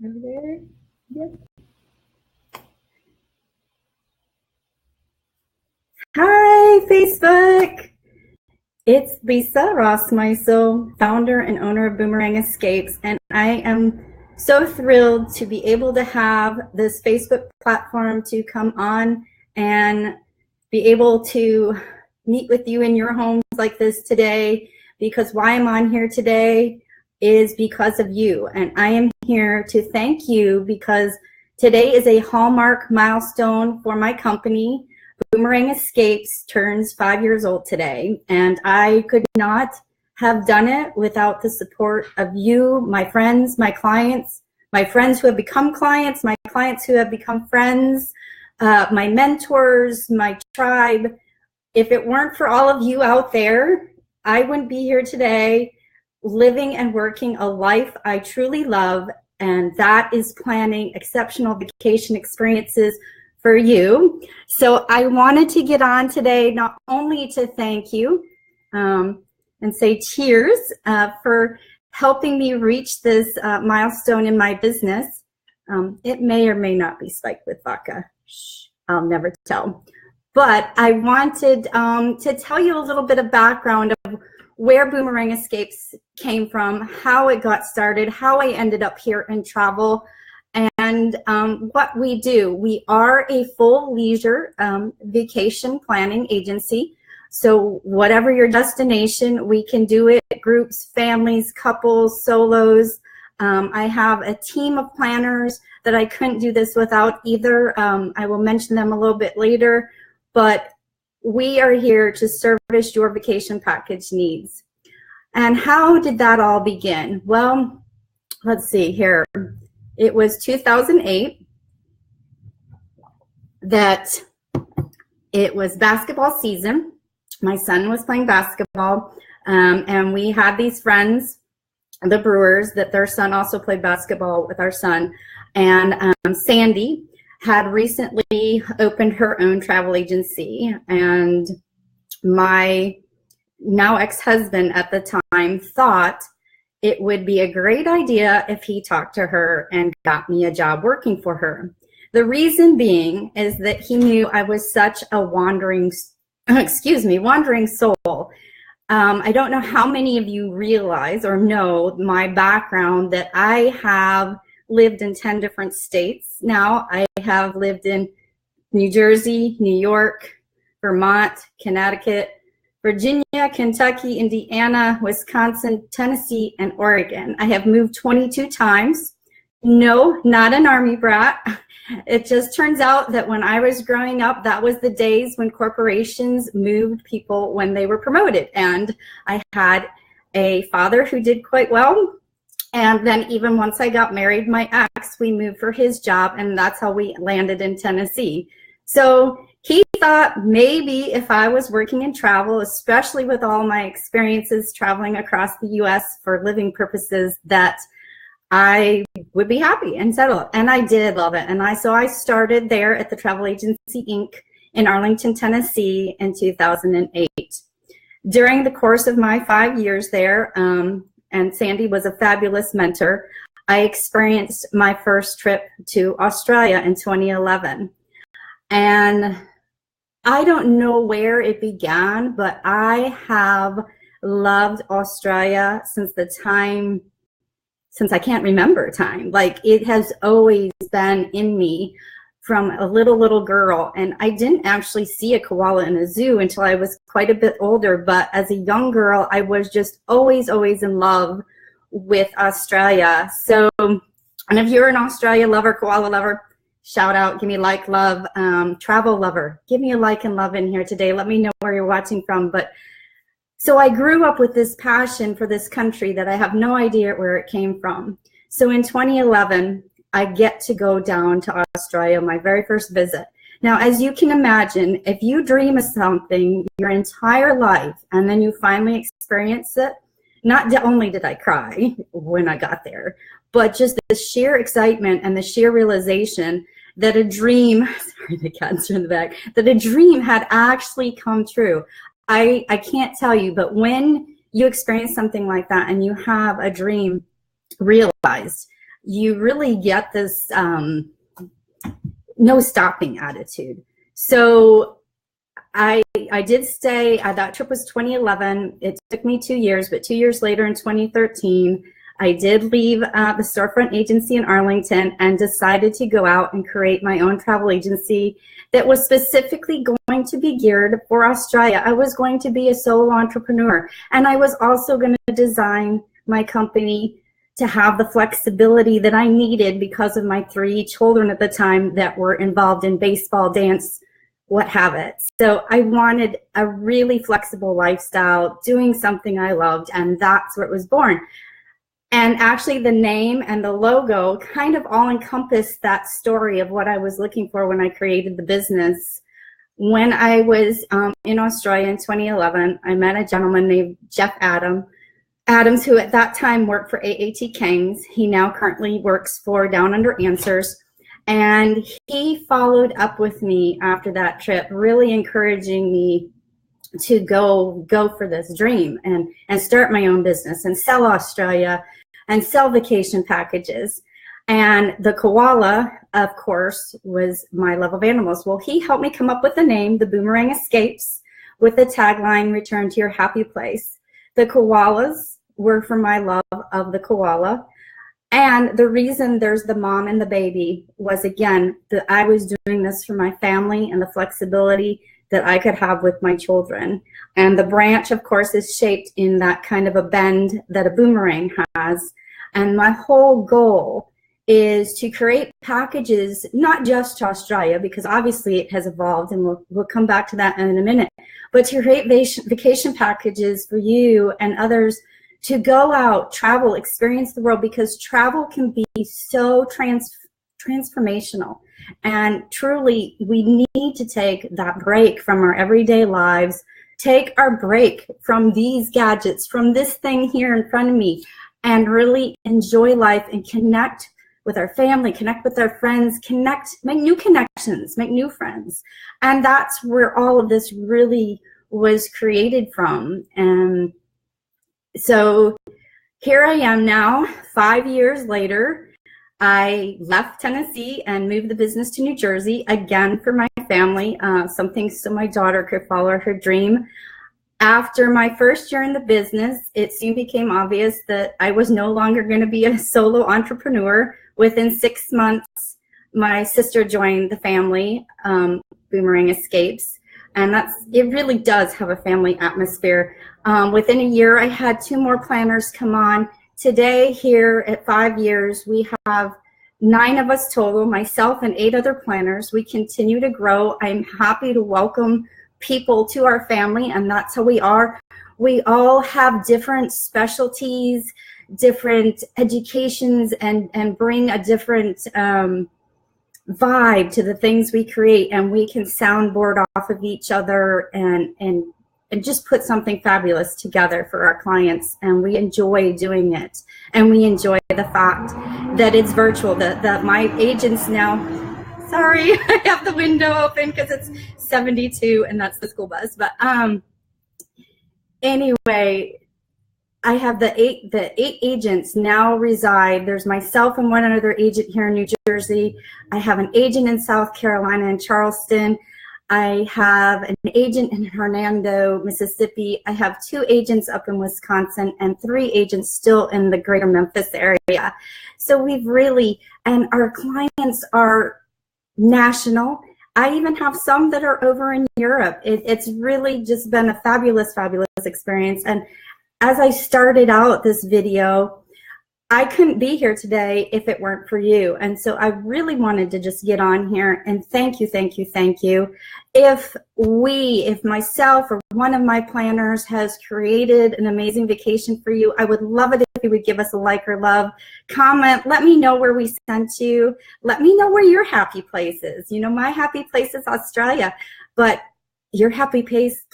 Over there? Yep. Hi, Facebook. It's Lisa Rossmeisel, founder and owner of Boomerang Escapes, and I am so thrilled to be able to have this Facebook platform to come on and be able to meet with you in your homes like this today, because why I'm on here today is because of you, and I am here to thank you because today is a hallmark milestone for my company. Boomerang Escapes turns 5 years old today, and I could not have done it without the support of you, my friends, my clients, my friends who have become clients, my clients who have become friends, my mentors, my tribe. If it weren't for all of you out there, I wouldn't be here today living and working a life I truly love, and that is planning exceptional vacation experiences for you. So I wanted to get on today not only to thank you and say cheers for helping me reach this milestone in my business. It may or may not be spiked with vodka. Shh, I'll never tell. But I wanted to tell you a little bit of background of where Boomerang Escapes came from, how it got started, how I ended up here in travel, and what we do. We are a full leisure vacation planning agency. So whatever your destination, we can do it, groups, families, couples, solos. I have a team of planners that I couldn't do this without either. I will mention them a little bit later, but we are here to service your vacation package needs. And how did that all begin? Well, let's see here. It was 2008 that it was basketball season. My son was playing basketball, and we had these friends, the Brewers, that their son also played basketball with our son. And Sandy had recently opened her own travel agency, and my now ex-husband at the time thought it would be a great idea if he talked to her and got me a job working for her. The reason being is that he knew I was such a wandering soul. I don't know how many of you realize or know my background, that I have lived in 10 different states now. I have lived in New Jersey, New York, Vermont, Connecticut, Virginia, Kentucky, Indiana, Wisconsin, Tennessee, and Oregon. I have moved 22 times. No, not an army brat. It just turns out that when I was growing up, that was the days when corporations moved people when they were promoted. And I had a father who did quite well. And then even once I got married, my ex, we moved for his job, and that's how we landed in Tennessee. So he thought maybe if I was working in travel, especially with all my experiences traveling across the US for living purposes, that I would be happy and settle. And I did love it. And so I started there at the Travel Agency Inc. in Arlington, Tennessee in 2008. During the course of my 5 years there, and Sandy was a fabulous mentor, I experienced my first trip to Australia in 2011. And I don't know where it began, but I have loved Australia since I can't remember time. Like, it has always been in me from a little girl. And I didn't actually see a koala in a zoo until I was quite a bit older. But as a young girl, I was just always in love with Australia. So, and if you're an Australia lover, koala lover, shout out, give me a like, love, travel lover, give me a like and love in here today. Let me know where you're watching from. But so I grew up with this passion for this country that I have no idea where it came from. So in 2011, I get to go down to Australia, my very first visit. Now, as you can imagine, if you dream of something your entire life and then you finally experience it, not only did I cry when I got there, but just the sheer excitement and the sheer realization that a dream, sorry, the cats are in the back, that a dream had actually come true. I can't tell you, but when you experience something like that and you have a dream realized, you really get this no stopping attitude. So I did stay, that trip was 2011. It took me 2 years, but 2 years later in 2013, I did leave the storefront agency in Arlington and decided to go out and create my own travel agency that was specifically going to be geared for Australia. I was going to be a solo entrepreneur, and I was also going to design my company to have the flexibility that I needed because of my 3 children at the time that were involved in baseball, dance, what have it. So I wanted a really flexible lifestyle, doing something I loved, and that's where it was born. And actually the name and the logo kind of all encompass that story of what I was looking for when I created the business. When I was in Australia in 2011, I met a gentleman named Jeff Adams, who at that time worked for AAT Kings. He now currently works for Down Under Answers. And he followed up with me after that trip, really encouraging me to go for this dream and start my own business and sell Australia and sell vacation packages. And the koala, of course, was my love of animals. Well, he helped me come up with the name, the Boomerang Escapes, with the tagline, "Return to your happy place." The koalas were from my love of the koala. And the reason there's the mom and the baby was, again, that I was doing this for my family and the flexibility that I could have with my children. And the branch, of course, is shaped in that kind of a bend that a boomerang has. And my whole goal is to create packages, not just to Australia, because obviously it has evolved, and we'll come back to that in a minute, but to create vacation packages for you and others to go out, travel, experience the world, because travel can be so transformational. And truly, we need to take that break from our everyday lives, take our break from these gadgets, from this thing here in front of me, and really enjoy life and connect with our family, connect with our friends, make new connections, make new friends. And that's where all of this really was created from. And so here I am now, 5 years later. I left Tennessee and moved the business to New Jersey, again for my family, something so my daughter could follow her dream. After my first year in the business, it soon became obvious that I was no longer going to be a solo entrepreneur. Within 6 months, my sister joined the family, Boomerang Escapes, and it really does have a family atmosphere. Within a year, I had 2 more planners come on. Today, here at 5 years, we have 9 of us total, myself and 8 other planners. We continue to grow. I'm happy to welcome people to our family, and that's how we are. We all have different specialties, different educations, and bring a different vibe to the things we create, and we can soundboard off of each other and just put something fabulous together for our clients. And we enjoy doing it, and we enjoy the fact that it's virtual, that my agents now, sorry, I have the window open because it's 72 and that's the school bus, but anyway, I have the eight agents now reside. There's myself and one other agent here in New Jersey. I have an agent in South Carolina in Charleston. I have an agent in Hernando, Mississippi. I have 2 agents up in Wisconsin and 3 agents still in the greater Memphis area. So we've really, and our clients are national. I even have some that are over in Europe. It's really just been a fabulous, fabulous experience. And as I started out this video, I couldn't be here today if it weren't for you. And so I really wanted to just get on here and thank you, thank you, thank you. If myself or one of my planners has created an amazing vacation for you, I would love it if you would give us a like or love, comment, let me know where we sent you. Let me know where your happy place is. You know, my happy place is Australia, but your happy place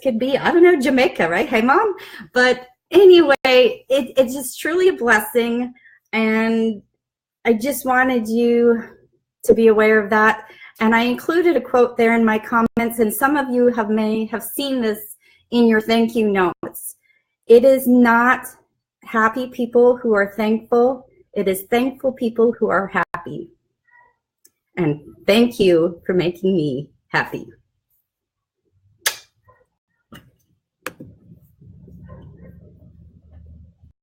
could be, I don't know, Jamaica, right? Hey, Mom. But anyway, it's just truly a blessing, and I just wanted you to be aware of that. And I included a quote there in my comments, and some of you may have seen this in your thank you notes. It is not happy people who are thankful. It is thankful people who are happy. And thank you for making me happy.